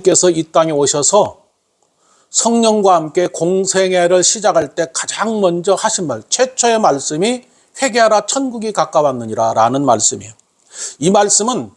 께서 이 땅에 오셔서 성령과 함께 공생애를 시작할 때 가장 먼저 하신 말, 최초의 말씀이 회개하라 천국이 가까웠느니라 라는 말씀이에요. 이 말씀은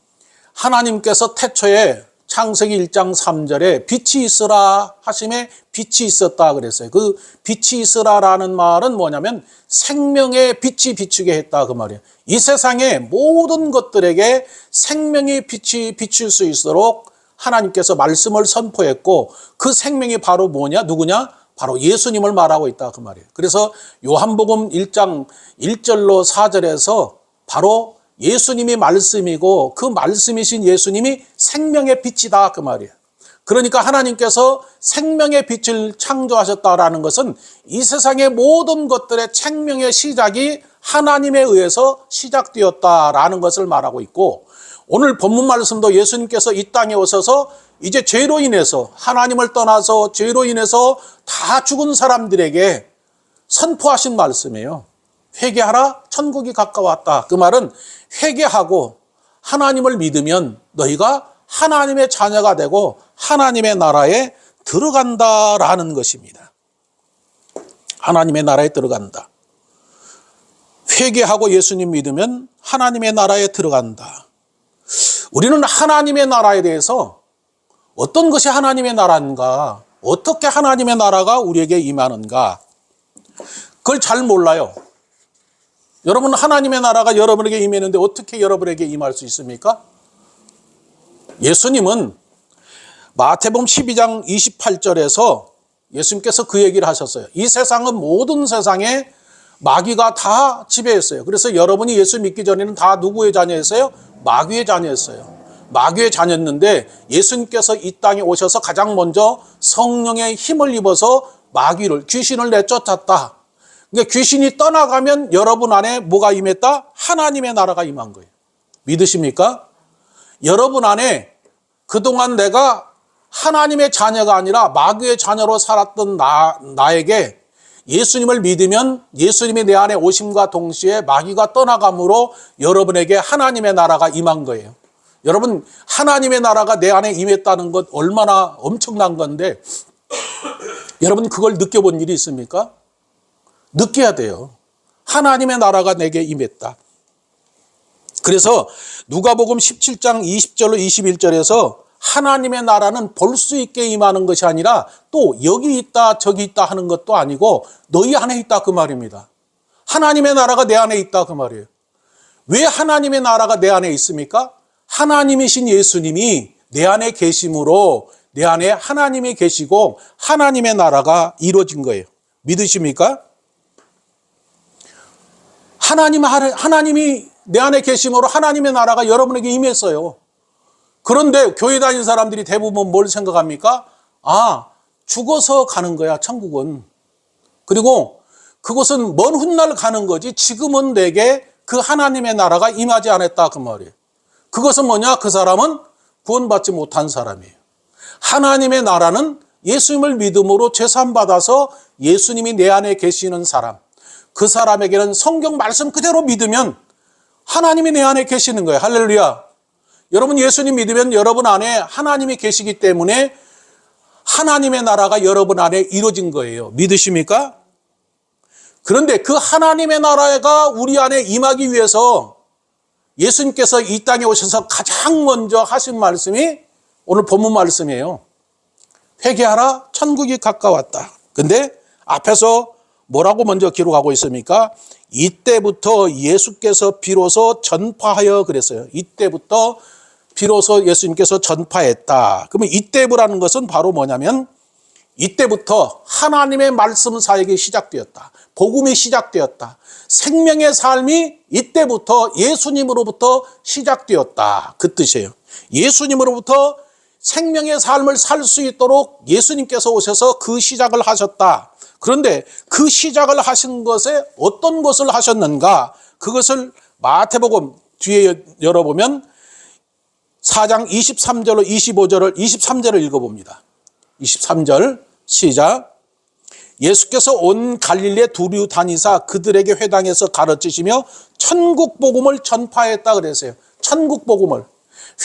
하나님께서 태초에 창세기 1장 3절에 빛이 있으라 하심에 빛이 있었다 그랬어요. 그 빛이 있으라라는 말은 뭐냐면 생명의 빛이 비추게 했다 그 말이에요. 이 세상의 모든 것들에게 생명의 빛이 비출 수 있도록 하나님께서 말씀을 선포했고 그 생명이 바로 뭐냐? 누구냐? 바로 예수님을 말하고 있다 그 말이에요. 그래서 요한복음 1장 1절로 4절에서 바로 예수님이 말씀이고 그 말씀이신 예수님이 생명의 빛이다 그 말이에요. 그러니까 하나님께서 생명의 빛을 창조하셨다라는 것은 이 세상의 모든 것들의 생명의 시작이 하나님에 의해서 시작되었다라는 것을 말하고 있고, 오늘 본문 말씀도 예수님께서 이 땅에 오셔서 이제 죄로 인해서 하나님을 떠나서 죄로 인해서 다 죽은 사람들에게 선포하신 말씀이에요. 회개하라 천국이 가까웠다. 그 말은 회개하고 하나님을 믿으면 너희가 하나님의 자녀가 되고 하나님의 나라에 들어간다라는 것입니다. 하나님의 나라에 들어간다. 회개하고 예수님 믿으면 하나님의 나라에 들어간다. 우리는 하나님의 나라에 대해서 어떤 것이 하나님의 나라인가, 어떻게 하나님의 나라가 우리에게 임하는가, 그걸 잘 몰라요. 여러분, 하나님의 나라가 여러분에게 임했는데 어떻게 여러분에게 임할 수 있습니까? 예수님은 마태복음 12장 28절에서 예수님께서 그 얘기를 하셨어요. 이 세상은 모든 세상에 마귀가 다 지배했어요. 그래서 여러분이 예수 믿기 전에는 다 누구의 자녀였어요? 마귀의 자녀였어요. 마귀의 자녀였는데 예수님께서 이 땅에 오셔서 가장 먼저 성령의 힘을 입어서 마귀를, 귀신을 내쫓았다. 그러니까 귀신이 떠나가면 여러분 안에 뭐가 임했다? 하나님의 나라가 임한 거예요. 믿으십니까? 여러분 안에 그동안 내가 하나님의 자녀가 아니라 마귀의 자녀로 살았던 나에게 예수님을 믿으면 예수님이 내 안에 오심과 동시에 마귀가 떠나감으로 여러분에게 하나님의 나라가 임한 거예요. 여러분, 하나님의 나라가 내 안에 임했다는 것 얼마나 엄청난 건데 여러분 그걸 느껴본 일이 있습니까? 느껴야 돼요. 하나님의 나라가 내게 임했다. 그래서 누가복음 17장 20절로 21절에서 하나님의 나라는 볼 수 있게 임하는 것이 아니라 또 여기 있다 저기 있다 하는 것도 아니고 너희 안에 있다 그 말입니다. 하나님의 나라가 내 안에 있다 그 말이에요. 왜 하나님의 나라가 내 안에 있습니까? 하나님이신 예수님이 내 안에 계심으로 내 안에 하나님이 계시고 하나님의 나라가 이루어진 거예요. 믿으십니까? 하나님이 내 안에 계심으로 하나님의 나라가 여러분에게 임했어요. 그런데 교회 다니는 사람들이 대부분 뭘 생각합니까? 아, 죽어서 가는 거야, 천국은. 그리고 그것은 먼 훗날 가는 거지 지금은 내게 그 하나님의 나라가 임하지 않았다 그 말이에요. 그것은 뭐냐? 그 사람은 구원받지 못한 사람이에요. 하나님의 나라는 예수님을 믿음으로 죄사함받아서 예수님이 내 안에 계시는 사람, 그 사람에게는 성경 말씀 그대로 믿으면 하나님이 내 안에 계시는 거예요. 할렐루야. 여러분 예수님 믿으면 여러분 안에 하나님이 계시기 때문에 하나님의 나라가 여러분 안에 이루어진 거예요. 믿으십니까? 그런데 그 하나님의 나라가 우리 안에 임하기 위해서 예수님께서 이 땅에 오셔서 가장 먼저 하신 말씀이 오늘 본문 말씀이에요. 회개하라 천국이 가까웠다. 근데 앞에서 뭐라고 먼저 기록하고 있습니까? 이때부터 예수께서 비로소 전파하여 그랬어요. 이때부터 비로소 예수님께서 전파했다. 그러면 이때부라는 것은 바로 뭐냐면 이때부터 하나님의 말씀 사역이 시작되었다. 복음이 시작되었다. 생명의 삶이 이때부터 예수님으로부터 시작되었다. 그 뜻이에요. 예수님으로부터 생명의 삶을 살 수 있도록 예수님께서 오셔서 그 시작을 하셨다. 그런데 그 시작을 하신 것에 어떤 것을 하셨는가? 그것을 마태복음 뒤에 열어보면 4장 23절로 25절을 23절을 읽어봅니다. 23절 시작. 예수께서 온 갈릴리에 두루 다니사 그들에게 회당에서 가르치시며 천국 복음을 전파했다 그랬어요. 천국 복음을.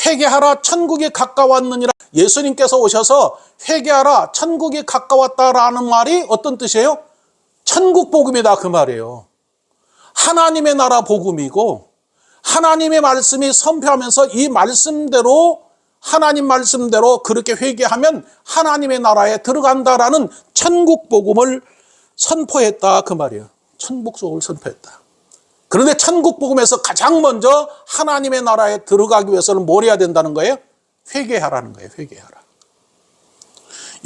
회개하라 천국이 가까웠느니라. 예수님께서 오셔서 회개하라 천국이 가까웠다라는 말이 어떤 뜻이에요? 천국 복음이다 그 말이에요. 하나님의 나라 복음이고 하나님의 말씀이 선포하면서 이 말씀대로 하나님 말씀대로 그렇게 회개하면 하나님의 나라에 들어간다라는 천국 복음을 선포했다 그 말이에요. 천국 복음을 선포했다. 그런데 천국 복음에서 가장 먼저 하나님의 나라에 들어가기 위해서는 뭘 해야 된다는 거예요? 회개하라는 거예요. 회개하라.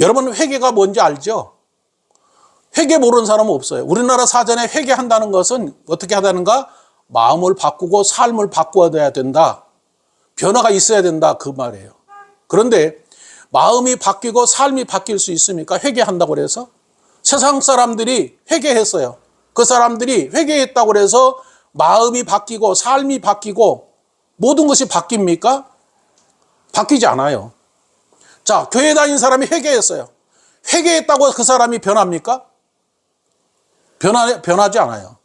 여러분 회개가 뭔지 알죠? 회개 모르는 사람은 없어요. 우리나라 사전에 회개한다는 것은 어떻게 하다는가? 마음을 바꾸고 삶을 바꿔야 된다. 변화가 있어야 된다 그 말이에요. 그런데 마음이 바뀌고 삶이 바뀔 수 있습니까? 회개한다고 해서? 세상 사람들이 회개했어요. 그 사람들이 회개했다고 해서 마음이 바뀌고 삶이 바뀌고 모든 것이 바뀝니까? 바뀌지 않아요. 자, 교회 다닌 사람이 회개했어요. 회개했다고 그 사람이 변합니까? 변하지 않아요.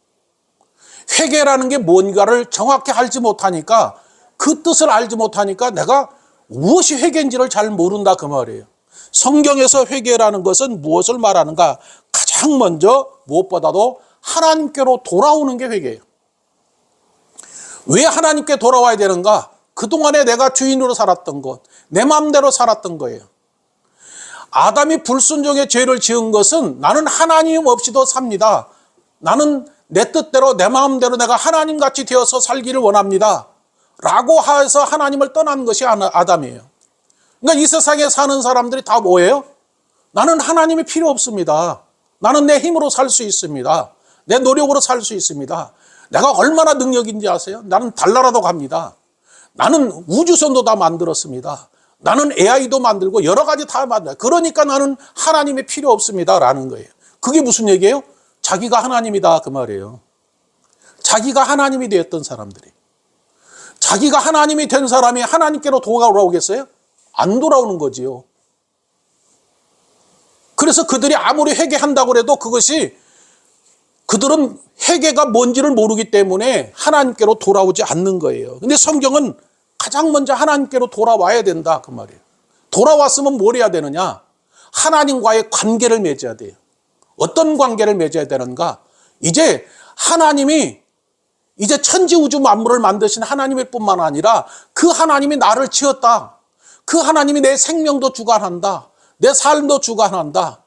회개라는 게 뭔가를 정확히 알지 못하니까 그 뜻을 알지 못하니까 내가 무엇이 회개인지를 잘 모른다 그 말이에요. 성경에서 회개라는 것은 무엇을 말하는가? 가장 먼저 무엇보다도 하나님께로 돌아오는 게 회개예요. 왜 하나님께 돌아와야 되는가? 그동안에 내가 주인으로 살았던 것, 내 마음대로 살았던 거예요. 아담이 불순종의 죄를 지은 것은 나는 하나님 없이도 삽니다. 나는 내 뜻대로 내 마음대로 내가 하나님같이 되어서 살기를 원합니다. 라고 해서 하나님을 떠난 것이 아담이에요. 그러니까 이 세상에 사는 사람들이 다 뭐예요? 나는 하나님이 필요 없습니다. 나는 내 힘으로 살 수 있습니다. 내 노력으로 살 수 있습니다. 내가 얼마나 능력인지 아세요? 나는 달나라도 갑니다. 나는 우주선도 다 만들었습니다. 나는 AI도 만들고 여러 가지 다 만들어요. 그러니까 나는 하나님이 필요 없습니다. 라는 거예요. 그게 무슨 얘기예요? 자기가 하나님이다 그 말이에요. 자기가 하나님이 되었던 사람들이. 자기가 하나님이 된 사람이 하나님께로 돌아오겠어요? 안 돌아오는 거지요. 그래서 그들이 아무리 회개한다고 해도 그것이 그들은 회개가 뭔지를 모르기 때문에 하나님께로 돌아오지 않는 거예요. 근데 성경은 가장 먼저 하나님께로 돌아와야 된다 그 말이에요. 돌아왔으면 뭘 해야 되느냐? 하나님과의 관계를 맺어야 돼요. 어떤 관계를 맺어야 되는가? 이제 하나님이 이제 천지 우주 만물을 만드신 하나님일 뿐만 아니라 그 하나님이 나를 지었다. 그 하나님이 내 생명도 주관한다. 내 삶도 주관한다.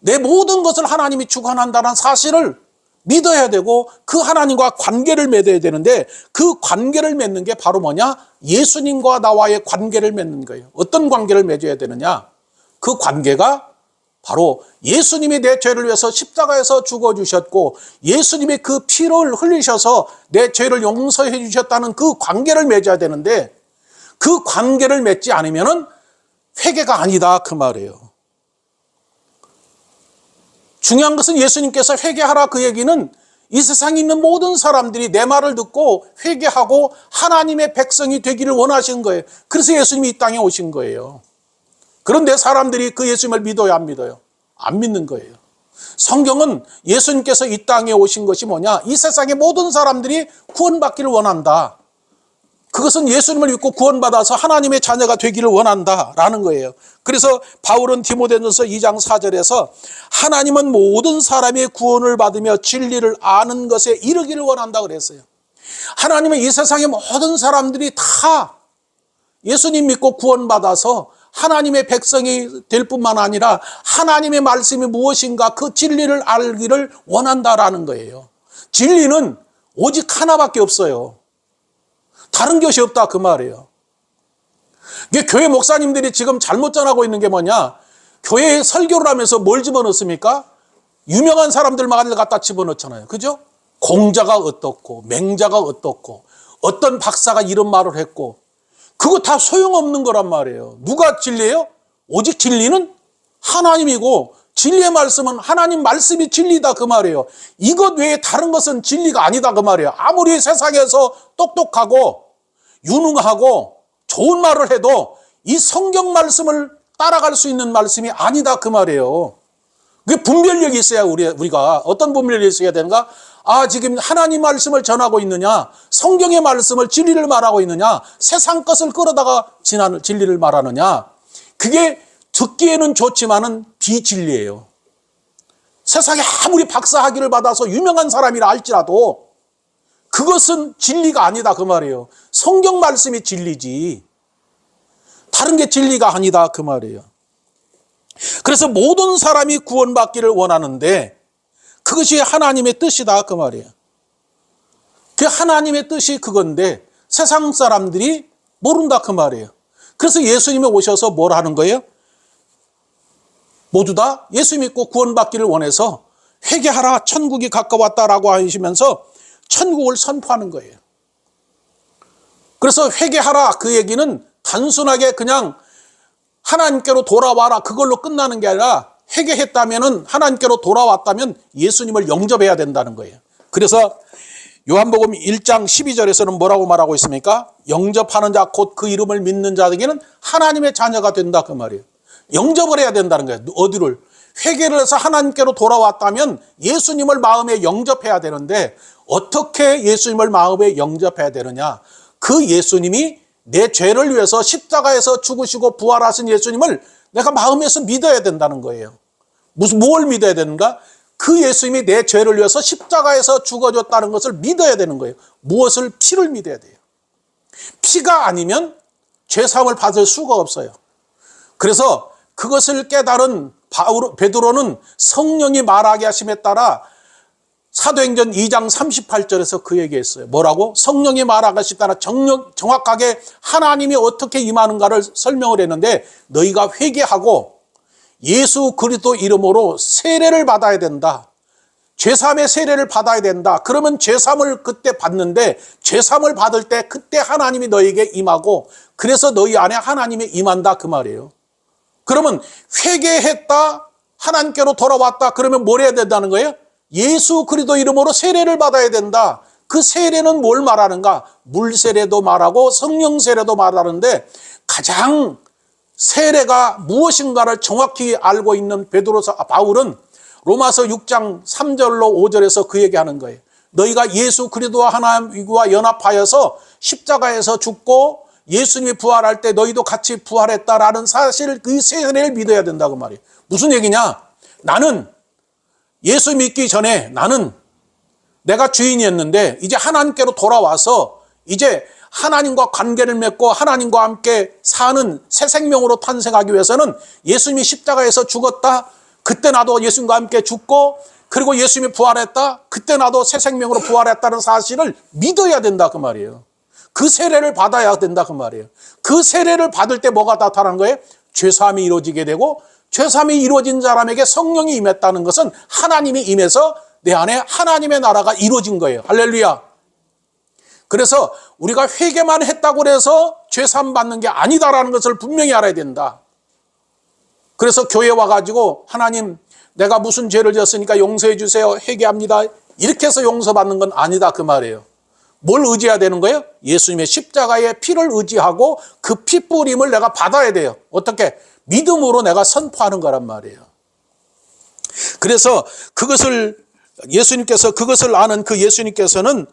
내 모든 것을 하나님이 주관한다는 사실을 믿어야 되고 그 하나님과 관계를 맺어야 되는데 그 관계를 맺는 게 바로 뭐냐? 예수님과 나와의 관계를 맺는 거예요. 어떤 관계를 맺어야 되느냐? 그 관계가 바로 예수님이 내 죄를 위해서 십자가에서 죽어주셨고 예수님이 그 피를 흘리셔서 내 죄를 용서해 주셨다는 그 관계를 맺어야 되는데 그 관계를 맺지 않으면 회개가 아니다 그 말이에요. 중요한 것은 예수님께서 회개하라 그 얘기는 이 세상에 있는 모든 사람들이 내 말을 듣고 회개하고 하나님의 백성이 되기를 원하신 거예요. 그래서 예수님이 이 땅에 오신 거예요. 그런데 사람들이 그 예수님을 믿어요, 안 믿어요? 안 믿는 거예요. 성경은 예수님께서 이 땅에 오신 것이 뭐냐? 이 세상의 모든 사람들이 구원받기를 원한다. 그것은 예수님을 믿고 구원받아서 하나님의 자녀가 되기를 원한다라는 거예요. 그래서 바울은 디모데전서 2장 4절에서 하나님은 모든 사람이 구원을 받으며 진리를 아는 것에 이르기를 원한다 그랬어요. 하나님은 이 세상의 모든 사람들이 다 예수님 믿고 구원받아서 하나님의 백성이 될 뿐만 아니라 하나님의 말씀이 무엇인가 그 진리를 알기를 원한다라는 거예요. 진리는 오직 하나밖에 없어요. 다른 것이 없다 그 말이에요. 이게 교회 목사님들이 지금 잘못 전하고 있는 게 뭐냐? 교회에 설교를 하면서 뭘 집어넣습니까? 유명한 사람들만 갖다 집어넣잖아요. 그죠? 공자가 어떻고 맹자가 어떻고 어떤 박사가 이런 말을 했고 그거 다 소용없는 거란 말이에요. 누가 진리예요? 오직 진리는 하나님이고 진리의 말씀은 하나님 말씀이 진리다 그 말이에요. 이것 외에 다른 것은 진리가 아니다 그 말이에요. 아무리 세상에서 똑똑하고 유능하고 좋은 말을 해도 이 성경 말씀을 따라갈 수 있는 말씀이 아니다 그 말이에요. 그게 분별력이 있어야 우리가 어떤 분별력이 있어야 되는가? 아, 지금 하나님 말씀을 전하고 있느냐? 성경의 말씀을 진리를 말하고 있느냐? 세상 것을 끌어다가 진리를 말하느냐? 그게 듣기에는 좋지만은 비진리예요. 세상에 아무리 박사학위를 받아서 유명한 사람이라 할지라도 그것은 진리가 아니다 그 말이에요. 성경 말씀이 진리지 다른 게 진리가 아니다 그 말이에요. 그래서 모든 사람이 구원받기를 원하는데 그것이 하나님의 뜻이다 그 말이에요. 그 하나님의 뜻이 그건데 세상 사람들이 모른다 그 말이에요. 그래서 예수님이 오셔서 뭘 하는 거예요? 모두 다 예수 믿고 구원받기를 원해서 회개하라 천국이 가까웠다라고 하시면서 천국을 선포하는 거예요. 그래서 회개하라 그 얘기는 단순하게 그냥 하나님께로 돌아와라 그걸로 끝나는 게 아니라 회개했다면 하나님께로 돌아왔다면 예수님을 영접해야 된다는 거예요. 그래서 요한복음 1장 12절에서는 뭐라고 말하고 있습니까? 영접하는 자 곧 그 이름을 믿는 자에게는 하나님의 자녀가 된다 그 말이에요. 영접을 해야 된다는 거예요. 어디를? 회개를 해서 하나님께로 돌아왔다면 예수님을 마음에 영접해야 되는데 어떻게 예수님을 마음에 영접해야 되느냐? 그 예수님이 내 죄를 위해서 십자가에서 죽으시고 부활하신 예수님을 내가 마음에서 믿어야 된다는 거예요. 뭘 믿어야 되는가? 그 예수님이 내 죄를 위해서 십자가에서 죽어줬다는 것을 믿어야 되는 거예요. 무엇을? 피를 믿어야 돼요. 피가 아니면 죄사함을 받을 수가 없어요. 그래서 그것을 깨달은 베드로는 성령이 말하게 하심에 따라 사도행전 2장 38절에서 그 얘기했어요. 뭐라고? 성령이 말하게 하심에 따라 정확하게 하나님이 어떻게 임하는가를 설명을 했는데 너희가 회개하고 예수 그리스도 이름으로 세례를 받아야 된다. 죄사함의 세례를 받아야 된다. 그러면 죄사함을 그때 받는데 죄사함을 받을 때 그때 하나님이 너에게 임하고 그래서 너희 안에 하나님이 임한다 그 말이에요. 그러면 회개했다 하나님께로 돌아왔다 그러면 뭘 해야 된다는 거예요? 예수 그리스도 이름으로 세례를 받아야 된다. 그 세례는 뭘 말하는가? 물 세례도 말하고 성령 세례도 말하는데 가장 세례가 무엇인가를 정확히 알고 있는 바울은 로마서 6장 3절로 5절에서 그 얘기하는 거예요. 너희가 예수 그리스도와 하나님과 연합하여서 십자가에서 죽고 예수님이 부활할 때 너희도 같이 부활했다라는 사실 그 세례를 믿어야 된다고 말이에요. 무슨 얘기냐? 나는 예수 믿기 전에 나는 내가 주인이었는데 이제 하나님께로 돌아와서 이제 하나님과 관계를 맺고 하나님과 함께 사는 새 생명으로 탄생하기 위해서는 예수님이 십자가에서 죽었다. 그때 나도 예수님과 함께 죽고 그리고 예수님이 부활했다. 그때 나도 새 생명으로 부활했다는 사실을 믿어야 된다 그 말이에요. 그 세례를 받아야 된다 그 말이에요. 그 세례를 받을 때 뭐가 나타나는 거예요? 죄사함이 이루어지게 되고 죄사함이 이루어진 사람에게 성령이 임했다는 것은 하나님이 임해서 내 안에 하나님의 나라가 이루어진 거예요. 할렐루야. 그래서 우리가 회개만 했다고 해서 죄사함 받는 게 아니다라는 것을 분명히 알아야 된다. 그래서 교회 와가지고 하나님 내가 무슨 죄를 지었으니까 용서해 주세요. 회개합니다. 이렇게 해서 용서받는 건 아니다 그 말이에요. 뭘 의지해야 되는 거예요? 예수님의 십자가의 피를 의지하고 그 피 뿌림을 내가 받아야 돼요. 어떻게? 믿음으로 내가 선포하는 거란 말이에요. 그래서 그것을 그것을 아는 그 예수님께서는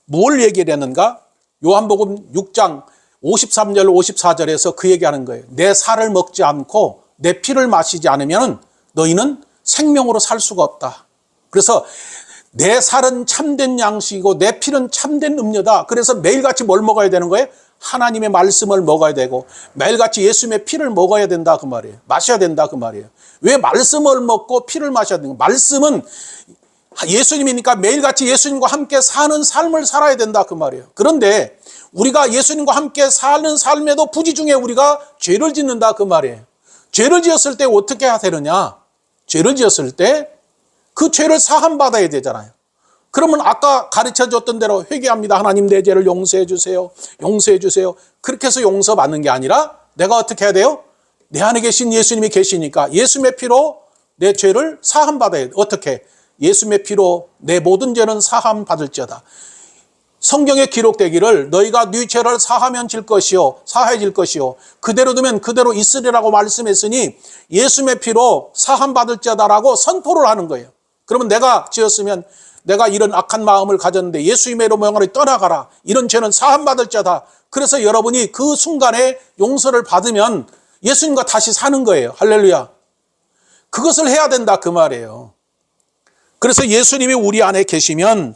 뭘 얘기를 했는가? 요한복음 6장 53절 54절에서 그 얘기하는 거예요. 내 살을 먹지 않고 내 피를 마시지 않으면 너희는 생명으로 살 수가 없다. 그래서 내 살은 참된 양식이고 내 피는 참된 음료다. 그래서 매일같이 뭘 먹어야 되는 거예요? 하나님의 말씀을 먹어야 되고 매일같이 예수님의 피를 먹어야 된다 그 말이에요. 마셔야 된다 그 말이에요. 왜 말씀을 먹고 피를 마셔야 되는 거예요? 말씀은 예수님이니까 매일같이 예수님과 함께 사는 삶을 살아야 된다 그 말이에요. 그런데 우리가 예수님과 함께 사는 삶에도 부지 중에 우리가 죄를 짓는다 그 말이에요. 죄를 지었을 때 어떻게 해야 되느냐? 죄를 지었을 때 그 죄를 사함받아야 되잖아요. 그러면 아까 가르쳐줬던 대로 회개합니다. 하나님 내 죄를 용서해 주세요. 용서해 주세요. 그렇게 해서 용서받는 게 아니라 내가 어떻게 해야 돼요? 내 안에 계신 예수님이 계시니까 예수님의 피로 내 죄를 사함받아야 돼요. 어떻게? 예수님의 피로 내 모든 죄는 사함받을지어다. 성경에 기록되기를 너희가 네 죄를 사하면 질 것이요 사해질 것이요 그대로 두면 그대로 있으리라고 말씀했으니 예수님의 피로 사함받을지어다라고 선포를 하는 거예요. 그러면 내가 지었으면 내가 이런 악한 마음을 가졌는데 예수님의 이름으로 떠나가라. 이런 죄는 사함받을지어다. 그래서 여러분이 그 순간에 용서를 받으면 예수님과 다시 사는 거예요. 할렐루야. 그것을 해야 된다 그 말이에요. 그래서 예수님이 우리 안에 계시면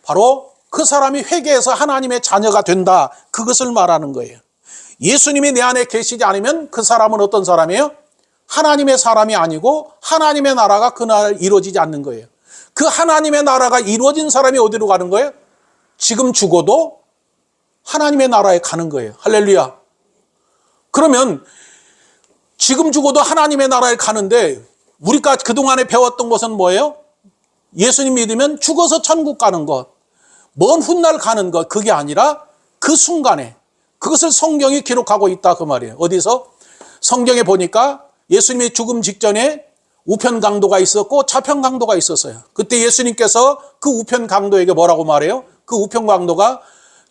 바로 그 사람이 회개해서 하나님의 자녀가 된다. 그것을 말하는 거예요. 예수님이 내 안에 계시지 않으면 그 사람은 어떤 사람이에요? 하나님의 사람이 아니고 하나님의 나라가 그날 이루어지지 않는 거예요. 그 하나님의 나라가 이루어진 사람이 어디로 가는 거예요? 지금 죽어도 하나님의 나라에 가는 거예요. 할렐루야. 그러면 지금 죽어도 하나님의 나라에 가는데 우리가 그동안에 배웠던 것은 뭐예요? 예수님 믿으면 죽어서 천국 가는 것, 먼 훗날 가는 것, 그게 아니라 그 순간에 그것을 성경이 기록하고 있다 그 말이에요. 어디서? 성경에 보니까 예수님이 죽음 직전에 우편 강도가 있었고 좌편 강도가 있었어요. 그때 예수님께서 그 우편 강도에게 뭐라고 말해요? 그 우편 강도가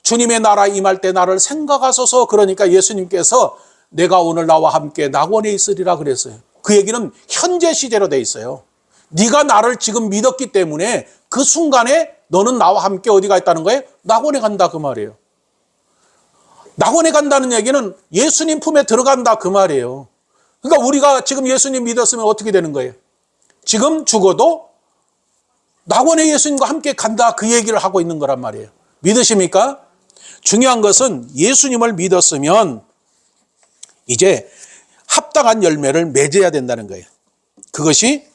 주님의 나라 임할 때 나를 생각하소서. 그러니까 예수님께서 내가 오늘 나와 함께 낙원에 있으리라 그랬어요. 그 얘기는 현재 시제로 돼 있어요. 네가 나를 지금 믿었기 때문에 그 순간에 너는 나와 함께 어디가 있다는 거예요? 낙원에 간다 그 말이에요. 낙원에 간다는 얘기는 예수님 품에 들어간다 그 말이에요. 그러니까 우리가 지금 예수님 믿었으면 어떻게 되는 거예요? 지금 죽어도 낙원에 예수님과 함께 간다 그 얘기를 하고 있는 거란 말이에요. 믿으십니까? 중요한 것은 예수님을 믿었으면 이제 합당한 열매를 맺어야 된다는 거예요. 그것이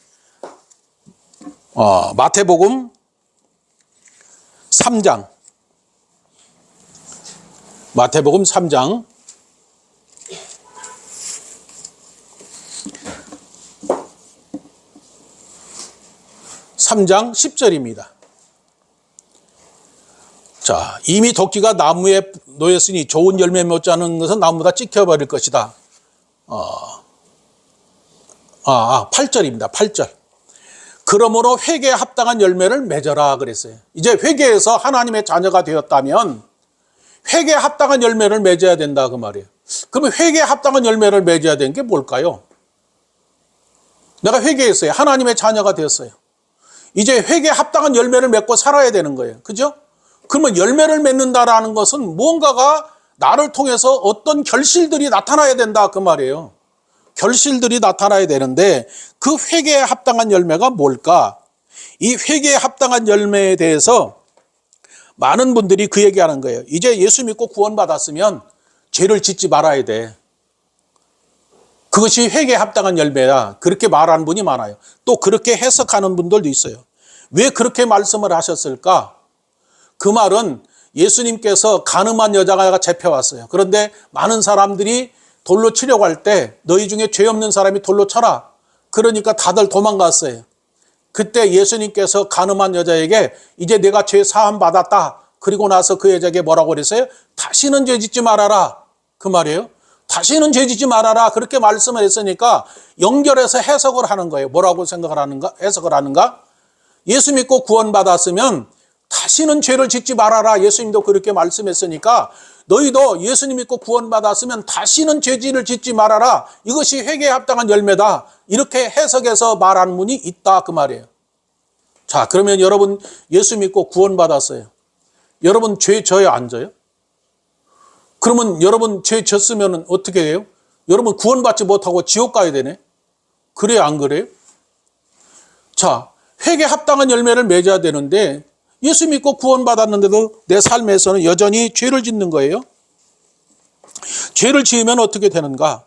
마태복음 3장 마태복음 3장 3장 10절입니다. 자, 이미 도끼가 나무에 놓였으니 좋은 열매 맺지 않은 것은 나무보다 찍혀버릴 것이다. 8절입니다. 8절. 그러므로 회개에 합당한 열매를 맺어라 그랬어요. 이제 회개해서 하나님의 자녀가 되었다면 회개에 합당한 열매를 맺어야 된다 그 말이에요. 그러면 회개에 합당한 열매를 맺어야 되는 게 뭘까요? 내가 회개했어요. 하나님의 자녀가 되었어요. 이제 회개에 합당한 열매를 맺고 살아야 되는 거예요. 그죠? 그러면 열매를 맺는다라는 것은 무언가가 나를 통해서 어떤 결실들이 나타나야 된다 그 말이에요. 결실들이 나타나야 되는데 그 회개에 합당한 열매가 뭘까? 이 회개에 합당한 열매에 대해서 많은 분들이 그 얘기하는 거예요. 이제 예수 믿고 구원받았으면 죄를 짓지 말아야 돼. 그것이 회개에 합당한 열매야. 그렇게 말하는 분이 많아요. 또 그렇게 해석하는 분들도 있어요. 왜 그렇게 말씀을 하셨을까? 그 말은 예수님께서 간음한 여자가 잡혀왔어요. 그런데 많은 사람들이 돌로 치려고 할 때 너희 중에 죄 없는 사람이 돌로 쳐라. 그러니까 다들 도망갔어요. 그때 예수님께서 간음한 여자에게 이제 내가 죄 사함 받았다. 그리고 나서 그 여자에게 뭐라고 그랬어요? 다시는 죄 짓지 말아라. 그 말이에요. 다시는 죄 짓지 말아라. 그렇게 말씀을 했으니까 연결해서 해석을 하는 거예요. 뭐라고 생각을 하는가? 해석을 하는가? 예수 믿고 구원받았으면 다시는 죄를 짓지 말아라. 예수님도 그렇게 말씀했으니까 너희도 예수님 믿고 구원받았으면 다시는 죄질을 짓지 말아라. 이것이 회개에 합당한 열매다. 이렇게 해석해서 말하는 분이 있다 그 말이에요. 자, 그러면 여러분 예수 믿고 구원받았어요. 여러분 죄 져요 안 져요? 그러면 여러분 죄 졌으면 어떻게 해요? 여러분 구원받지 못하고 지옥 가야 되네. 그래요 안 그래요? 자, 회개에 합당한 열매를 맺어야 되는데 예수 믿고 구원받았는데도 내 삶에서는 여전히 죄를 짓는 거예요. 죄를 지으면 어떻게 되는가?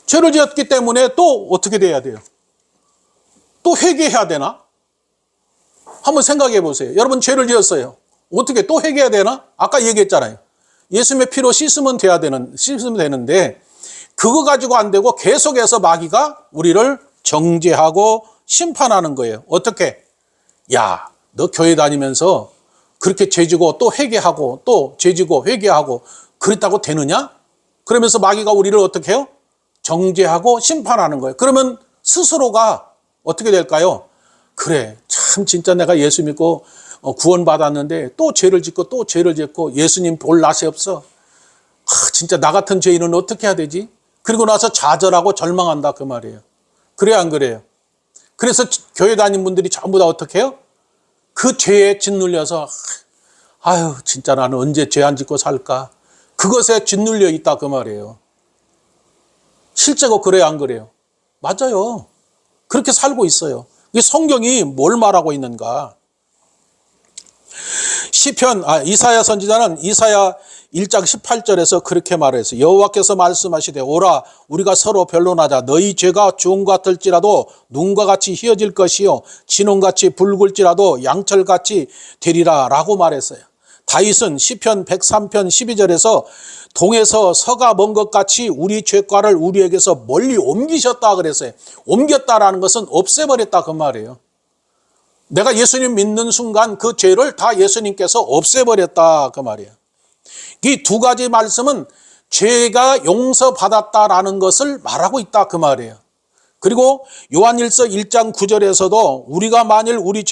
죄를 지었기 때문에 또 어떻게 돼야 돼요? 또 회개해야 되나? 한번 생각해 보세요. 여러분 죄를 지었어요. 어떻게 또 회개해야 되나? 아까 얘기했잖아요. 예수님의 피로 씻으면 되는데 그거 가지고 안 되고 계속해서 마귀가 우리를 정죄하고 심판하는 거예요. 어떻게? 야, 너 교회 다니면서 그렇게 죄지고 또 회개하고 또 죄지고 회개하고 그랬다고 되느냐? 그러면서 마귀가 우리를 어떻게 해요? 정죄하고 심판하는 거예요. 그러면 스스로가 어떻게 될까요? 그래, 참 진짜 내가 예수 믿고 구원받았는데 또 죄를 짓고 또 죄를 짓고 예수님 볼 낯이 없어. 진짜 나 같은 죄인은 어떻게 해야 되지? 그리고 나서 좌절하고 절망한다 그 말이에요. 그래요 안 그래요? 그래서 교회 다니는 분들이 전부 다 어떻게 해요? 그 죄에 짓눌려서 아유 진짜 나는 언제 죄 안 짓고 살까? 그것에 짓눌려 있다 그 말이에요. 실제로 그래요, 안 그래요? 맞아요. 그렇게 살고 있어요. 이 성경이 뭘 말하고 있는가? 이사야 선지자는 이사야 1장 18절에서 그렇게 말했어요. 여호와께서 말씀하시되 오라 우리가 서로 변론하자. 너희 죄가 주홍 같을지라도 눈과 같이 희어질 것이요 진홍같이 붉을지라도 양철같이 되리라 라고 말했어요. 다윗은 시편 103편 12절에서 동에서 서가 먼 것 같이 우리 죄과를 우리에게서 멀리 옮기셨다 그랬어요. 옮겼다라는 것은 없애버렸다 그 말이에요. 내가 예수님 믿는 순간 그 죄를 다 예수님께서 없애버렸다 그 말이에요. 이 두 가지 말씀은 죄가 용서받았다라는 것을 말하고 있다 그 말이에요. 그리고 요한일서 1장 9절에서도 우리가 만일 우리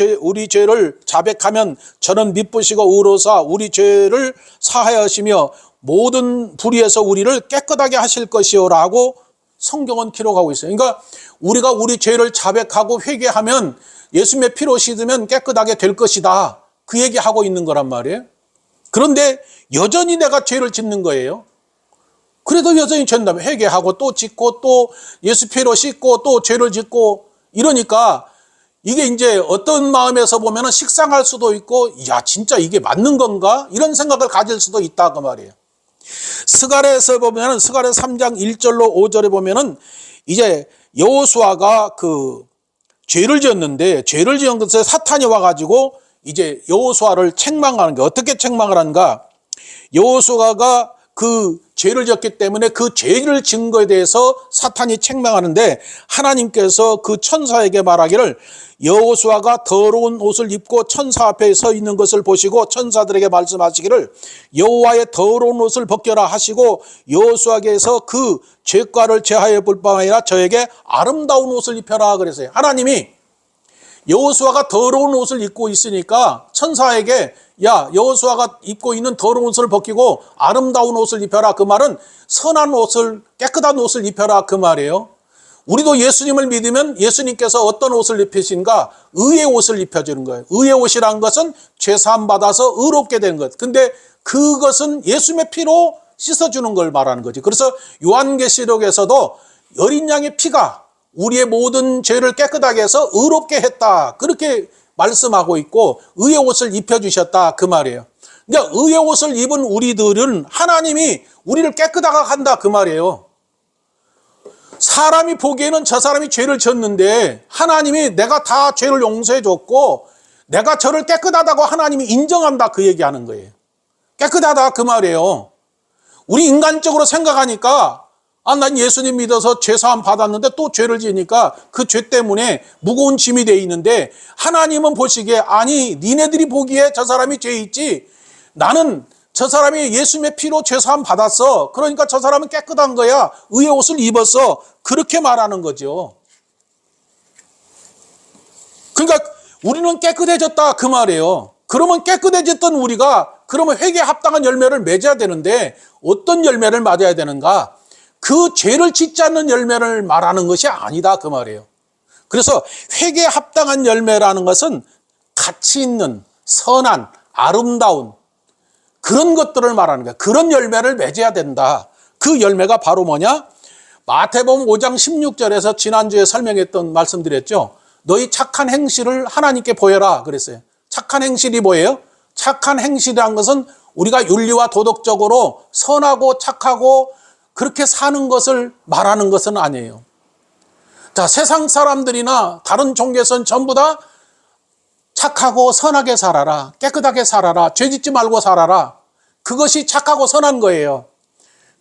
죄를 자백하면 저는 미쁘시고 의로사 우리 죄를 사하여시며 모든 불의에서 우리를 깨끗하게 하실 것이요라고 성경은 기록하고 있어요. 그러니까 우리가 우리 죄를 자백하고 회개하면 예수님의 피로 씻으면 깨끗하게 될 것이다. 그 얘기하고 있는 거란 말이에요. 그런데 여전히 내가 죄를 짓는 거예요. 그래도 여전히 죄인다면 회개하고 또 짓고 또 예수 피로 씻고 또 죄를 짓고 이러니까 이게 이제 어떤 마음에서 보면 식상할 수도 있고 야 진짜 이게 맞는 건가? 이런 생각을 가질 수도 있다 그 말이에요. 스가랴에서 보면은 스가랴 3장 1절로 5절에 보면은 이제 여호수아가 그 죄를 지었는데 죄를 지은 것에 사탄이 와가지고 이제 여호수아를 책망하는 게 어떻게 책망을 하는가? 여호수아가 그 죄를 지었기 때문에 그 죄를 지은 것에 대해서 사탄이 책망하는데 하나님께서 그 천사에게 말하기를 여호수아가 더러운 옷을 입고 천사 앞에 서 있는 것을 보시고 천사들에게 말씀하시기를 여호와의 더러운 옷을 벗겨라 하시고 여호수아에게서 그 죄과를 제하여 볼 뿐 아니라 저에게 아름다운 옷을 입혀라 그랬어요. 하나님이 여호수아가 더러운 옷을 입고 있으니까 천사에게 야 여호수아가 입고 있는 더러운 옷을 벗기고 아름다운 옷을 입혀라. 그 말은 선한 옷을 깨끗한 옷을 입혀라 그 말이에요. 우리도 예수님을 믿으면 예수님께서 어떤 옷을 입히신가? 의의 옷을 입혀주는 거예요. 의의 옷이란 것은 죄사함 받아서 의롭게 되는 것. 근데 그것은 예수님의 피로 씻어주는 걸 말하는 거지. 그래서 요한계시록에서도 어린 양의 피가 우리의 모든 죄를 깨끗하게 해서 의롭게 했다. 그렇게 말씀하고 있고 의의 옷을 입혀주셨다 그 말이에요. 그러니까 의의 옷을 입은 우리들은 하나님이 우리를 깨끗하게 한다 그 말이에요. 사람이 보기에는 저 사람이 죄를 졌는데 하나님이 내가 다 죄를 용서해 줬고 내가 저를 깨끗하다고 하나님이 인정한다 그 얘기하는 거예요. 깨끗하다 그 말이에요. 우리 인간적으로 생각하니까 난 예수님 믿어서 죄사함 받았는데 또 죄를 지으니까 그 죄 때문에 무거운 짐이 돼 있는데 하나님은 보시기에 아니 니네들이 보기에 저 사람이 죄 있지 나는 저 사람이 예수님의 피로 죄사함 받았어. 그러니까 저 사람은 깨끗한 거야. 의의 옷을 입었어. 그렇게 말하는 거죠. 그러니까 우리는 깨끗해졌다 그 말이에요. 그러면 깨끗해졌던 우리가 그러면 회개에 합당한 열매를 맺어야 되는데 어떤 열매를 맞아야 되는가? 그 죄를 짓지 않는 열매를 말하는 것이 아니다 그 말이에요. 그래서 회개에 합당한 열매라는 것은 가치 있는 선한 아름다운 그런 것들을 말하는 거야. 그런 열매를 맺어야 된다. 그 열매가 바로 뭐냐? 마태복음 5장 16절에서 지난주에 설명했던 말씀드렸죠. 너희 착한 행실을 하나님께 보여라 그랬어요. 착한 행실이 뭐예요? 착한 행실이란 것은 우리가 윤리와 도덕적으로 선하고 착하고 그렇게 사는 것을 말하는 것은 아니에요. 자, 세상 사람들이나 다른 종교에서는 전부 다 착하고 선하게 살아라. 깨끗하게 살아라. 죄 짓지 말고 살아라. 그것이 착하고 선한 거예요.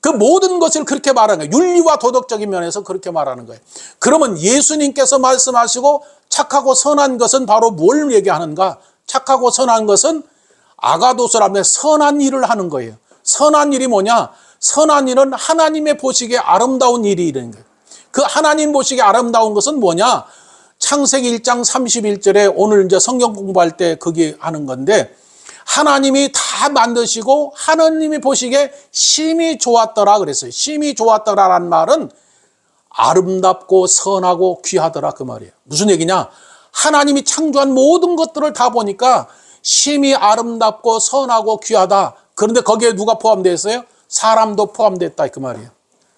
그 모든 것을 그렇게 말하는 거예요. 윤리와 도덕적인 면에서 그렇게 말하는 거예요. 그러면 예수님께서 말씀하시고 착하고 선한 것은 바로 뭘 얘기하는가? 착하고 선한 것은 아가도스라며 선한 일을 하는 거예요. 선한 일이 뭐냐? 선한 일은 하나님의 보시기에 아름다운 일이 이런 거예요. 그 하나님 보시기에 아름다운 것은 뭐냐? 창세기 1장 31절에 오늘 이제 성경 공부할 때 그게 하는 건데 하나님이 다 만드시고 하나님이 보시기에 심히 좋았더라 그랬어요. 심히 좋았더라라는 말은 아름답고 선하고 귀하더라 그 말이에요. 무슨 얘기냐? 하나님이 창조한 모든 것들을 다 보니까 심히 아름답고 선하고 귀하다. 그런데 거기에 누가 포함되어 있어요? 사람도 포함됐다 그 말이에요.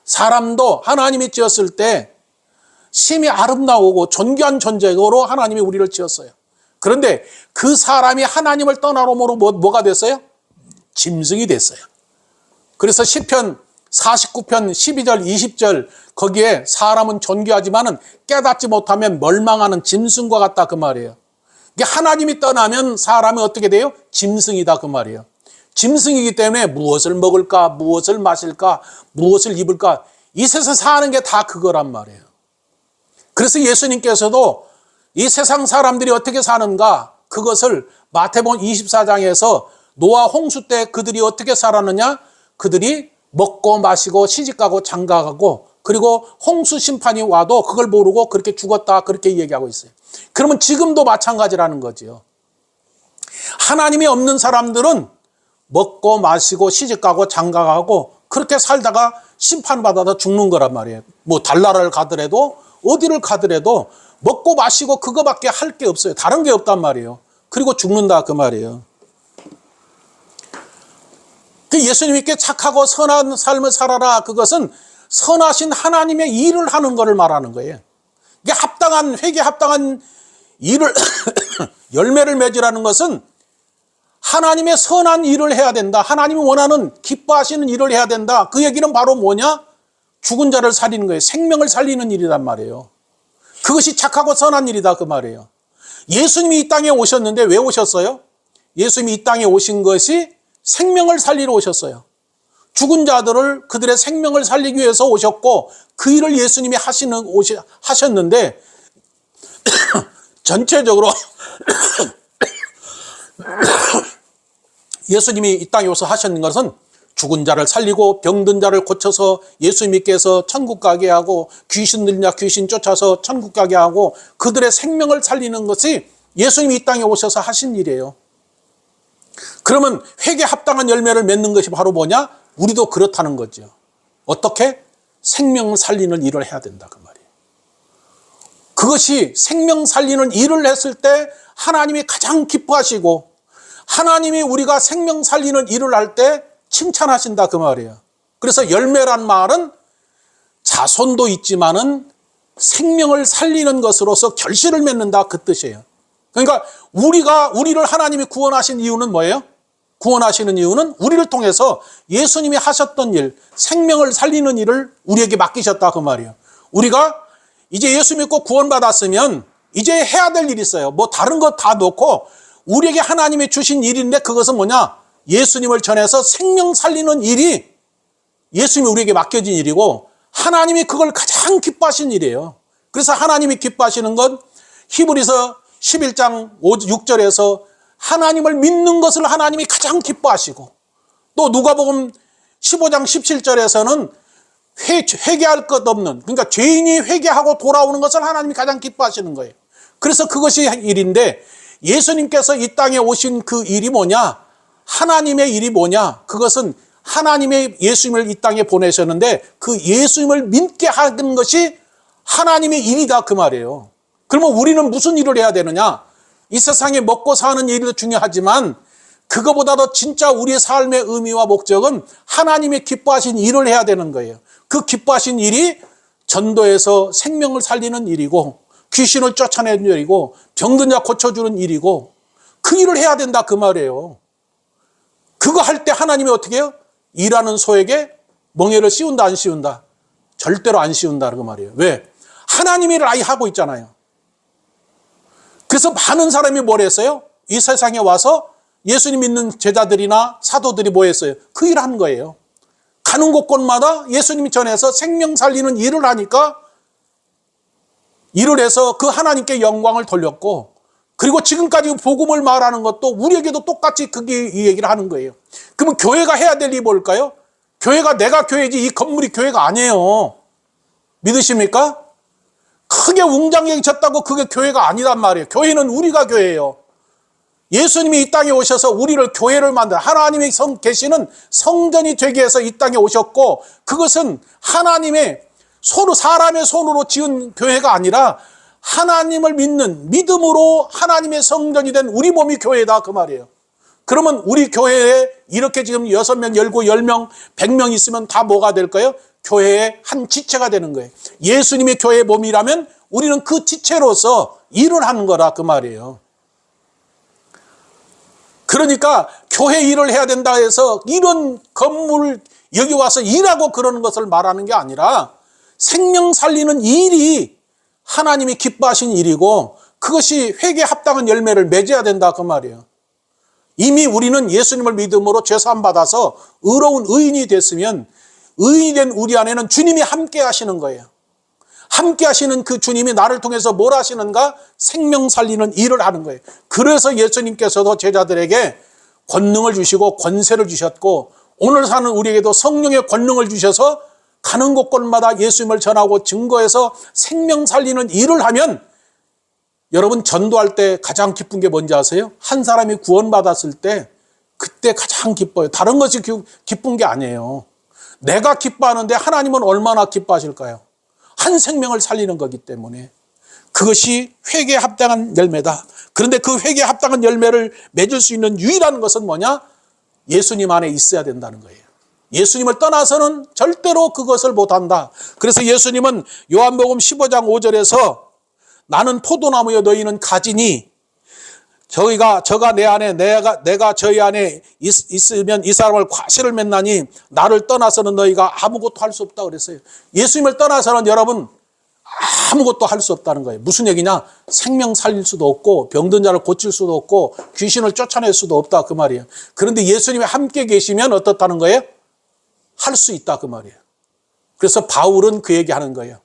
사람도 하나님이 지었을 때 심히 아름다우고 존귀한 존재로 하나님이 우리를 지었어요. 그런데 그 사람이 하나님을 떠나므로 뭐가 됐어요? 짐승이 됐어요. 그래서 시편 49편 12절 20절 거기에 사람은 존귀하지만은 깨닫지 못하면 멸망하는 짐승과 같다 그 말이에요. 이게 하나님이 떠나면 사람이 어떻게 돼요? 짐승이다 그 말이에요. 짐승이기 때문에 무엇을 먹을까, 무엇을 마실까, 무엇을 입을까, 이 세상 사는 게 다 그거란 말이에요. 그래서 예수님께서도 이 세상 사람들이 어떻게 사는가, 그것을 마태복음 24장에서 노아 홍수 때 그들이 어떻게 살았느냐, 그들이 먹고 마시고 시집가고 장가가고 그리고 홍수 심판이 와도 그걸 모르고 그렇게 죽었다, 그렇게 얘기하고 있어요. 그러면 지금도 마찬가지라는 거죠. 하나님이 없는 사람들은 먹고 마시고 시집가고 장가가고 그렇게 살다가 심판받아서 죽는 거란 말이에요. 뭐 달나라를 가더라도 어디를 가더라도 먹고 마시고 그거밖에 할 게 없어요. 다른 게 없단 말이에요. 그리고 죽는다 그 말이에요. 예수님께 착하고 선한 삶을 살아라, 그것은 선하신 하나님의 일을 하는 것을 말하는 거예요. 이게 합당한, 회개에 합당한 일을 열매를 맺으라는 것은 하나님의 선한 일을 해야 된다. 하나님이 원하는 기뻐하시는 일을 해야 된다. 그 얘기는 바로 뭐냐? 죽은 자를 살리는 거예요. 생명을 살리는 일이란 말이에요. 그것이 착하고 선한 일이다 그 말이에요. 예수님이 이 땅에 오셨는데 왜 오셨어요? 예수님이 이 땅에 오신 것이 생명을 살리러 오셨어요. 죽은 자들을, 그들의 생명을 살리기 위해서 오셨고 그 일을 예수님이 하셨는데 전체적으로 예수님이 이 땅에 오셔서 하셨는 것은 죽은 자를 살리고 병든 자를 고쳐서 예수님께서 천국 가게 하고 귀신 들린 자 귀신 쫓아서 천국 가게 하고 그들의 생명을 살리는 것이 예수님이 이 땅에 오셔서 하신 일이에요. 그러면 회개에 합당한 열매를 맺는 것이 바로 뭐냐? 우리도 그렇다는 거죠. 어떻게? 생명을 살리는 일을 해야 된다 그 말이에요. 그것이 생명 살리는 일을 했을 때 하나님이 가장 기뻐하시고 하나님이 우리가 생명 살리는 일을 할 때 칭찬하신다 그 말이에요. 그래서 열매란 말은 자손도 있지만은 생명을 살리는 것으로서 결실을 맺는다 그 뜻이에요. 그러니까 우리를 하나님이 구원하신 이유는 뭐예요? 구원하시는 이유는 우리를 통해서 예수님이 하셨던 일, 생명을 살리는 일을 우리에게 맡기셨다 그 말이에요. 우리가 이제 예수 믿고 구원받았으면 이제 해야 될 일이 있어요. 뭐 다른 거 다 놓고 우리에게 하나님이 주신 일인데 그것은 뭐냐? 예수님을 전해서 생명 살리는 일이 예수님이 우리에게 맡겨진 일이고 하나님이 그걸 가장 기뻐하신 일이에요. 그래서 하나님이 기뻐하시는 건 히브리서 11장 6절에서 하나님을 믿는 것을 하나님이 가장 기뻐하시고 또 누가복음 15장 17절에서는 회개할 것 없는, 그러니까 죄인이 회개하고 돌아오는 것을 하나님이 가장 기뻐하시는 거예요. 그래서 그것이 일인데 예수님께서 이 땅에 오신 그 일이 뭐냐? 하나님의 일이 뭐냐? 그것은 하나님의 예수님을 이 땅에 보내셨는데 그 예수님을 믿게 하는 것이 하나님의 일이다 그 말이에요. 그러면 우리는 무슨 일을 해야 되느냐? 이 세상에 먹고 사는 일도 중요하지만 그거보다도 진짜 우리의 삶의 의미와 목적은 하나님의 기뻐하신 일을 해야 되는 거예요. 그 기뻐하신 일이 전도해서 생명을 살리는 일이고 귀신을 쫓아내는 일이고 병든 자 고쳐주는 일이고 그 일을 해야 된다 그 말이에요. 그거 할 때 하나님이 어떻게 해요? 일하는 소에게 멍에를 씌운다 안 씌운다? 절대로 안 씌운다 그 말이에요. 왜? 하나님이 일을 아예 하고 있잖아요. 그래서 많은 사람이 뭘 했어요? 이 세상에 와서 예수님 믿는 제자들이나 사도들이 뭐 했어요? 그 일 한 거예요. 가는 곳곳마다 예수님이 전해서 생명 살리는 일을 하니까 일을 해서 그 하나님께 영광을 돌렸고 그리고 지금까지 복음을 말하는 것도 우리에게도 똑같이 그게 이 얘기를 하는 거예요. 그러면 교회가 해야 될 일이 뭘까요? 교회가 내가 교회지 이 건물이 교회가 아니에요. 믿으십니까? 크게 웅장하게 쳤다고 그게 교회가 아니란 말이에요. 교회는 우리가 교회예요. 예수님이 이 땅에 오셔서 우리를 교회를 만들어 하나님의 계시는 성전이 되기 위해서 이 땅에 오셨고 그것은 하나님의 사람의 손으로 지은 교회가 아니라 하나님을 믿는 믿음으로 하나님의 성전이 된 우리 몸이 교회다 그 말이에요. 그러면 우리 교회에 이렇게 지금 6명, 열고 10명, 100명 있으면 다 뭐가 될까요? 교회의 한 지체가 되는 거예요. 예수님이 교회의 몸이라면 우리는 그 지체로서 일을 하는 거라 그 말이에요. 그러니까 교회 일을 해야 된다 해서 이런 건물 여기 와서 일하고 그러는 것을 말하는 게 아니라 생명 살리는 일이 하나님이 기뻐하신 일이고 그것이 회개에 합당한 열매를 맺어야 된다 그 말이에요. 이미 우리는 예수님을 믿음으로 죄사함 받아서 의로운 의인이 됐으면 의인이 된 우리 안에는 주님이 함께 하시는 거예요. 함께 하시는 그 주님이 나를 통해서 뭘 하시는가? 생명 살리는 일을 하는 거예요. 그래서 예수님께서도 제자들에게 권능을 주시고 권세를 주셨고 오늘 사는 우리에게도 성령의 권능을 주셔서 가는 곳곳마다 예수님을 전하고 증거해서 생명 살리는 일을 하면 여러분 전도할 때 가장 기쁜 게 뭔지 아세요? 한 사람이 구원받았을 때 그때 가장 기뻐요. 다른 것이 기쁜 게 아니에요. 내가 기뻐하는데 하나님은 얼마나 기뻐하실까요? 한 생명을 살리는 거기 때문에 그것이 회개에 합당한 열매다. 그런데 그 회개에 합당한 열매를 맺을 수 있는 유일한 것은 뭐냐? 예수님 안에 있어야 된다는 거예요. 예수님을 떠나서는 절대로 그것을 못한다. 그래서 예수님은 요한복음 15장 5절에서 나는 포도나무여 너희는 가지니 저가 내 안에 내가 저희 안에 있으면 이 사람을 과실을 맺나니 나를 떠나서는 너희가 아무것도 할 수 없다 그랬어요. 예수님을 떠나서는 여러분 아무것도 할 수 없다는 거예요. 무슨 얘기냐? 생명 살릴 수도 없고 병든 자를 고칠 수도 없고 귀신을 쫓아낼 수도 없다 그 말이에요. 그런데 예수님이 함께 계시면 어떻다는 거예요? 할 수 있다 그 말이에요. 그래서 바울은 그 얘기하는 거예요.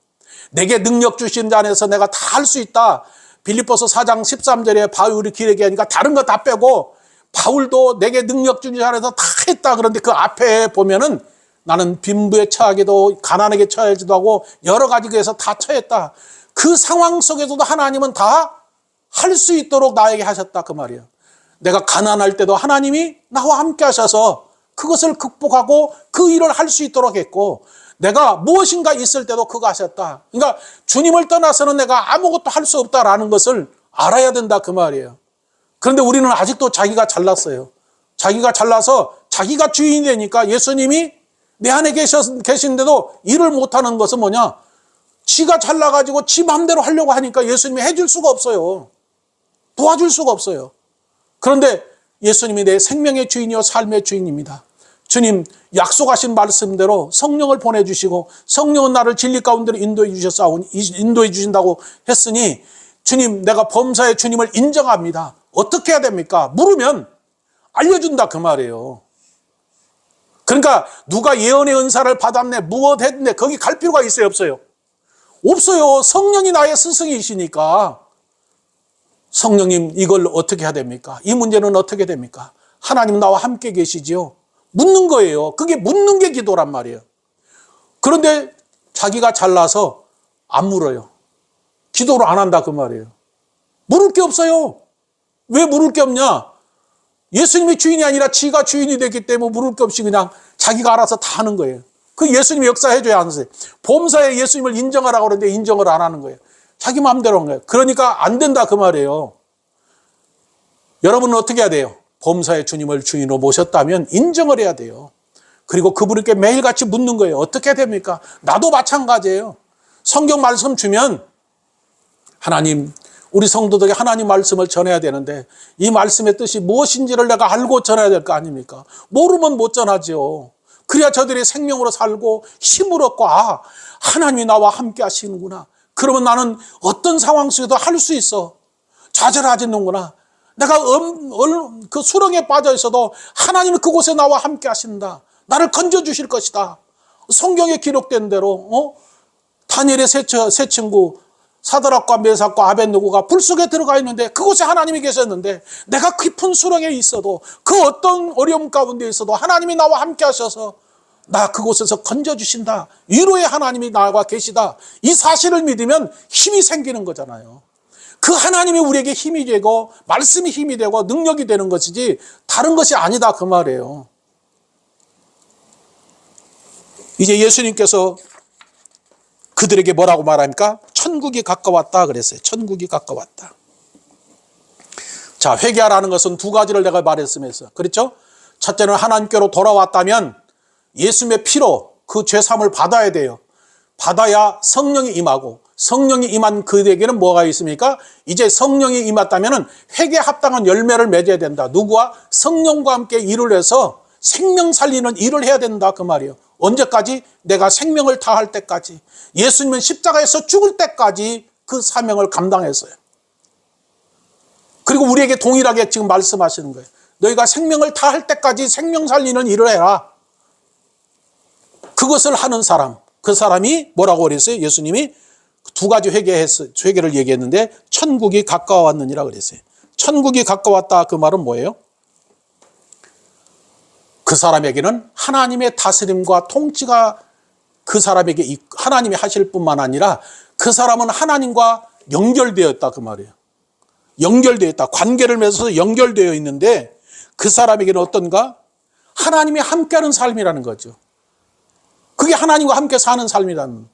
내게 능력 주신 자 안에서 내가 다 할 수 있다. 빌립보서 4장 13절에 바울이 길게 하니까 다른 거 다 빼고 바울도 내게 능력 주신 자 안에서 다 했다. 그런데 그 앞에 보면은 나는 빈부에 처하기도 가난하게 처하지도 하고 여러 가지 에서 다 처했다. 그 상황 속에서도 하나님은 다 할 수 있도록 나에게 하셨다 그 말이에요. 내가 가난할 때도 하나님이 나와 함께 하셔서 그것을 극복하고 그 일을 할 수 있도록 했고 내가 무엇인가 있을 때도 그거 하셨다. 그러니까 주님을 떠나서는 내가 아무것도 할 수 없다라는 것을 알아야 된다 그 말이에요. 그런데 우리는 아직도 자기가 잘났어요. 자기가 잘나서 자기가 주인이 되니까 예수님이 내 안에 계신데도 일을 못하는 것은 뭐냐? 지가 잘나가지고 지 마음대로 하려고 하니까 예수님이 해줄 수가 없어요. 도와줄 수가 없어요. 그런데 예수님이 내 생명의 주인이요 삶의 주인입니다. 주님 약속하신 말씀대로 성령을 보내주시고 성령은 나를 진리 가운데로 인도해 주신다고 했으니 주님 내가 범사의 주님을 인정합니다. 어떻게 해야 됩니까? 물으면 알려준다 그 말이에요. 그러니까 누가 예언의 은사를 받았네 무엇 했네 거기 갈 필요가 있어요 없어요? 없어요. 성령이 나의 스승이시니까 성령님 이걸 어떻게 해야 됩니까? 이 문제는 어떻게 됩니까? 하나님 나와 함께 계시지요. 묻는 거예요. 그게 묻는 게 기도란 말이에요. 그런데 자기가 잘나서 안 물어요. 기도를 안 한다 그 말이에요. 물을 게 없어요. 왜 물을 게 없냐? 예수님이 주인이 아니라 지가 주인이 됐기 때문에 물을 게 없이 그냥 자기가 알아서 다 하는 거예요. 그 예수님이 역사해줘야 하는 거예요. 범사에 예수님을 인정하라고 그러는데 인정을 안 하는 거예요. 자기 마음대로 한 거예요. 그러니까 안 된다 그 말이에요. 여러분은 어떻게 해야 돼요? 범사의 주님을 주인으로 모셨다면 인정을 해야 돼요. 그리고 그분께 매일같이 묻는 거예요. 어떻게 됩니까? 나도 마찬가지예요. 성경 말씀 주면 하나님 우리 성도들에게 하나님 말씀을 전해야 되는데 이 말씀의 뜻이 무엇인지를 내가 알고 전해야 될 거 아닙니까? 모르면 못 전하죠. 그래야 저들이 생명으로 살고 힘을 얻고 하나님이 나와 함께 하시는구나. 그러면 나는 어떤 상황 속에도 할 수 있어. 좌절하지는구나. 내가 그 수렁에 빠져 있어도 하나님은 그곳에 나와 함께 하신다. 나를 건져주실 것이다. 성경에 기록된 대로 다니엘의 세 친구 사드락과 메삭과 아벳느고가 불 속에 들어가 있는데 그곳에 하나님이 계셨는데 내가 깊은 수렁에 있어도 그 어떤 어려움 가운데 있어도 하나님이 나와 함께 하셔서 나 그곳에서 건져주신다. 위로의 하나님이 나와 계시다. 이 사실을 믿으면 힘이 생기는 거잖아요. 그 하나님이 우리에게 힘이 되고 말씀이 힘이 되고 능력이 되는 것이지 다른 것이 아니다 그 말이에요. 이제 예수님께서 그들에게 뭐라고 말합니까? 천국이 가까웠다 그랬어요. 천국이 가까웠다. 자, 회개하라는 것은 두 가지를 내가 말했으면서 그렇죠? 첫째는 하나님께로 돌아왔다면 예수님의 피로 그 죄사함을 받아야 돼요. 받아야 성령이 임하고, 성령이 임한 그에게는 뭐가 있습니까? 이제 성령이 임했다면 회개에 합당한 열매를 맺어야 된다. 누구와? 성령과 함께 일을 해서 생명 살리는 일을 해야 된다, 그 말이에요. 언제까지? 내가 생명을 다할 때까지. 예수님은 십자가에서 죽을 때까지 그 사명을 감당했어요. 그리고 우리에게 동일하게 지금 말씀하시는 거예요. 너희가 생명을 다할 때까지 생명 살리는 일을 해라. 그것을 하는 사람, 그 사람이 뭐라고 그랬어요? 예수님이 두 가지 회개를 얘기했는데 천국이 가까워왔느니라 그랬어요. 천국이 가까웠다, 그 말은 뭐예요? 그 사람에게는 하나님의 다스림과 통치가 그 사람에게 하나님이 하실 뿐만 아니라 그 사람은 하나님과 연결되었다, 그 말이에요. 연결되었다. 관계를 맺어서 연결되어 있는데 그 사람에게는 어떤가? 하나님이 함께하는 삶이라는 거죠. 그게 하나님과 함께 사는 삶이라는.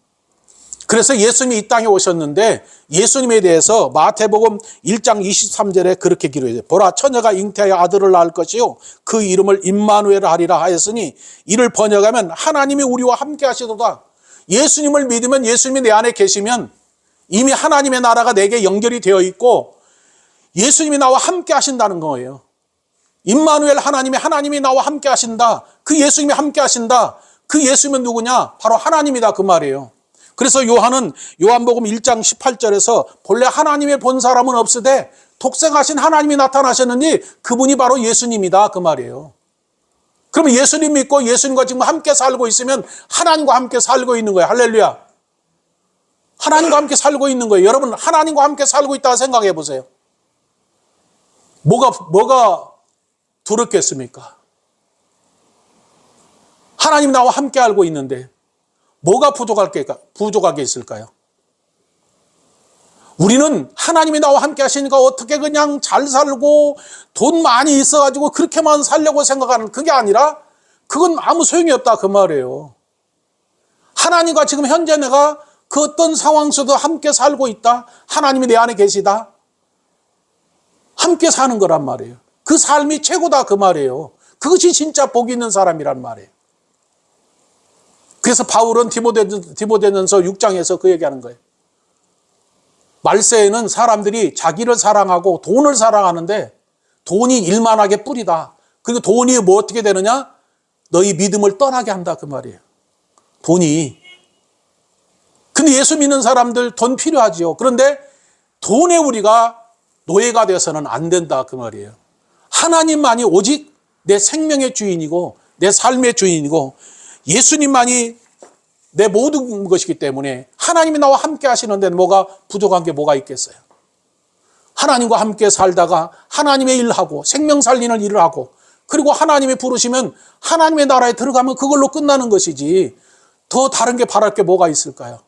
그래서 예수님이 이 땅에 오셨는데 예수님에 대해서 마태복음 1장 23절에 그렇게 기록해요. 보라, 처녀가 잉태하여 아들을 낳을 것이요 그 이름을 임마누엘 하리라 하였으니 이를 번역하면 하나님이 우리와 함께 하시도다. 예수님을 믿으면, 예수님이 내 안에 계시면 이미 하나님의 나라가 내게 연결이 되어 있고 예수님이 나와 함께 하신다는 거예요. 임마누엘, 하나님이 나와 함께 하신다. 그 예수님이 함께 하신다. 그 예수님은 누구냐? 바로 하나님이다, 그 말이에요. 그래서 요한은 요한복음 1장 18절에서 본래 하나님의 본 사람은 없으되 독생하신 하나님이 나타나셨느니 그분이 바로 예수님이다, 그 말이에요. 그러면 예수님 믿고 예수님과 지금 함께 살고 있으면 하나님과 함께 살고 있는 거예요. 할렐루야. 하나님과 함께 살고 있는 거예요. 여러분, 하나님과 함께 살고 있다고 생각해 보세요. 뭐가 두렵겠습니까? 하나님 나와 함께 알고 있는데 뭐가 부족하게 있을까요? 우리는 하나님이 나와 함께 하시니까 어떻게 그냥 잘 살고 돈 많이 있어가지고 그렇게만 살려고 생각하는, 그게 아니라 그건 아무 소용이 없다, 그 말이에요. 하나님과 지금 현재 내가 그 어떤 상황 속도 함께 살고 있다. 하나님이 내 안에 계시다. 함께 사는 거란 말이에요. 그 삶이 최고다, 그 말이에요. 그것이 진짜 복 있는 사람이란 말이에요. 그래서 바울은 디모데전서 6장에서 그 얘기하는 거예요. 말세에는 사람들이 자기를 사랑하고 돈을 사랑하는데 돈이 일만하게 뿌리다. 그리고 돈이 뭐 어떻게 되느냐? 너희 믿음을 떠나게 한다, 그 말이에요. 돈이. 근데 예수 믿는 사람들 돈 필요하지요. 그런데 돈에 우리가 노예가 되어서는 안 된다, 그 말이에요. 하나님만이 오직 내 생명의 주인이고 내 삶의 주인이고 예수님만이 내 모든 것이기 때문에 하나님이 나와 함께 하시는 데는 뭐가 부족한 게 뭐가 있겠어요? 하나님과 함께 살다가 하나님의 일을 하고 생명 살리는 일을 하고 그리고 하나님이 부르시면 하나님의 나라에 들어가면 그걸로 끝나는 것이지 더 다른 게 바랄 게 뭐가 있을까요?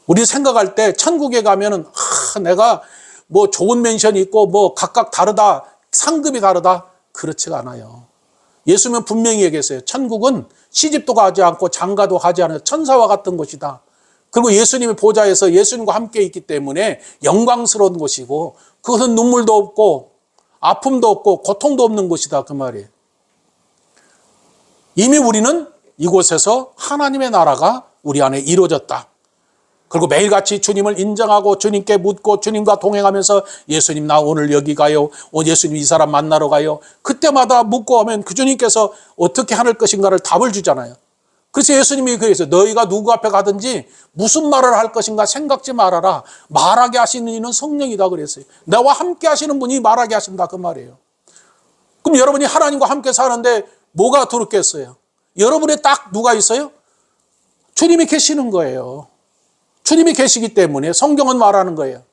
우리 생각할 때 천국에 가면은 내가 뭐 좋은 맨션이 있고 뭐 각각 다르다, 상급이 다르다, 그렇지가 않아요. 예수님은 분명히 얘기했어요. 천국은 시집도 가지 않고 장가도 가지 않은 천사와 같은 곳이다. 그리고 예수님의 보좌에서 예수님과 함께 있기 때문에 영광스러운 곳이고 그것은 눈물도 없고 아픔도 없고 고통도 없는 곳이다, 그 말이에요. 이미 우리는 이곳에서 하나님의 나라가 우리 안에 이루어졌다. 그리고 매일같이 주님을 인정하고 주님께 묻고 주님과 동행하면서 예수님 나 오늘 여기 가요. 예수님 이 사람 만나러 가요. 그때마다 묻고 하면 그 주님께서 어떻게 할 것인가를 답을 주잖아요. 그래서 예수님이 그래서 너희가 누구 앞에 가든지 무슨 말을 할 것인가 생각지 말아라. 말하게 하시는 이는 성령이다 그랬어요. 나와 함께 하시는 분이 말하게 하신다, 그 말이에요. 그럼 여러분이 하나님과 함께 사는데 뭐가 두렵겠어요? 여러분에 딱 누가 있어요? 주님이 계시는 거예요. 주님이 계시기 때문에 성경은 말하는 거예요.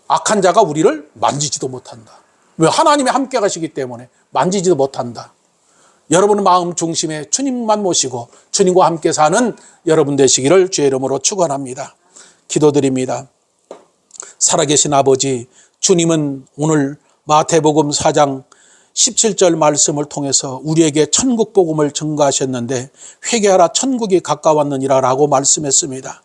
악한 자가 우리를 만지지도 못한다. 왜? 하나님이 함께 가시기 때문에 만지지도 못한다. 여러분의 마음 중심에 주님만 모시고 주님과 함께 사는 여러분 되시기를 주의 이름으로 축원합니다. 기도드립니다. 살아계신 아버지, 주님은 오늘 마태복음 4장 17절 말씀을 통해서 우리에게 천국 복음을 증거하셨는데 회개하라 천국이 가까웠느니라 라고 말씀했습니다.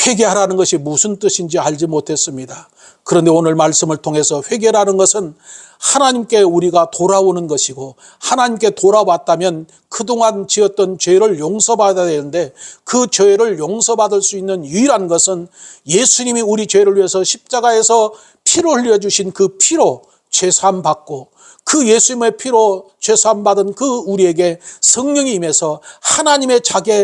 회개하라는 것이 무슨 뜻인지 알지 못했습니다. 그런데 오늘 말씀을 통해서 회개라는 것은 하나님께 우리가 돌아오는 것이고, 하나님께 돌아왔다면 그동안 지었던 죄를 용서받아야 되는데, 그 죄를 용서받을 수 있는 유일한 것은 예수님이 우리 죄를 위해서 십자가에서 피를 흘려주신 그 피로 죄사함 받고, 그 예수님의 피로 죄사함 받은 그 우리에게 성령이 임해서 하나님의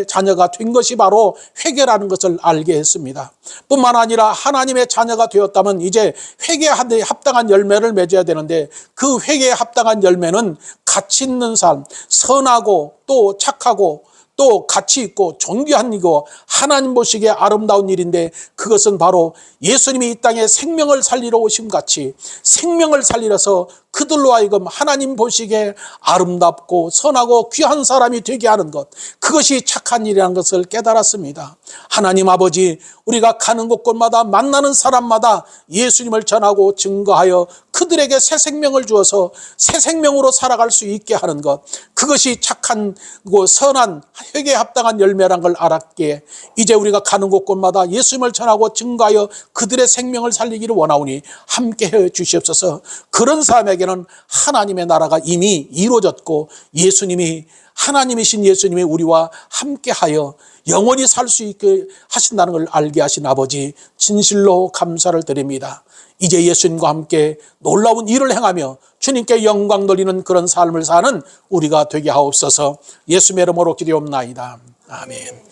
자녀가 된 것이 바로 회개라는 것을 알게 했습니다. 뿐만 아니라 하나님의 자녀가 되었다면 이제 회개에 합당한 열매를 맺어야 되는데, 그 회개에 합당한 열매는 가치 있는 삶, 선하고 또 착하고 또 가치 있고 존귀한 이고 하나님 보시기에 아름다운 일인데, 그것은 바로 예수님이 이 땅에 생명을 살리러 오심 같이 생명을 살리려서 그들로 하여금 하나님 보시기에 아름답고 선하고 귀한 사람이 되게 하는 것, 그것이 착한 일이라는 것을 깨달았습니다. 하나님 아버지, 우리가 가는 곳곳마다 만나는 사람마다 예수님을 전하고 증거하여 그들에게 새 생명을 주어서 새 생명으로 살아갈 수 있게 하는 것, 그것이 착한 선한 회개에 합당한 열매란 걸 알았기에 이제 우리가 가는 곳곳마다 예수님을 전하고 증거하여 그들의 생명을 살리기를 원하오니 함께 해 주시옵소서. 그런 사람에게는 하나님의 나라가 이미 이루어졌고, 예수님이 하나님이신 예수님이 우리와 함께하여 영원히 살 수 있게 하신다는 걸 알게 하신 아버지, 진실로 감사를 드립니다. 이제 예수님과 함께 놀라운 일을 행하며 주님께 영광 돌리는 그런 삶을 사는 우리가 되게 하옵소서. 예수님의 이름으로 기도옵나이다. 아멘.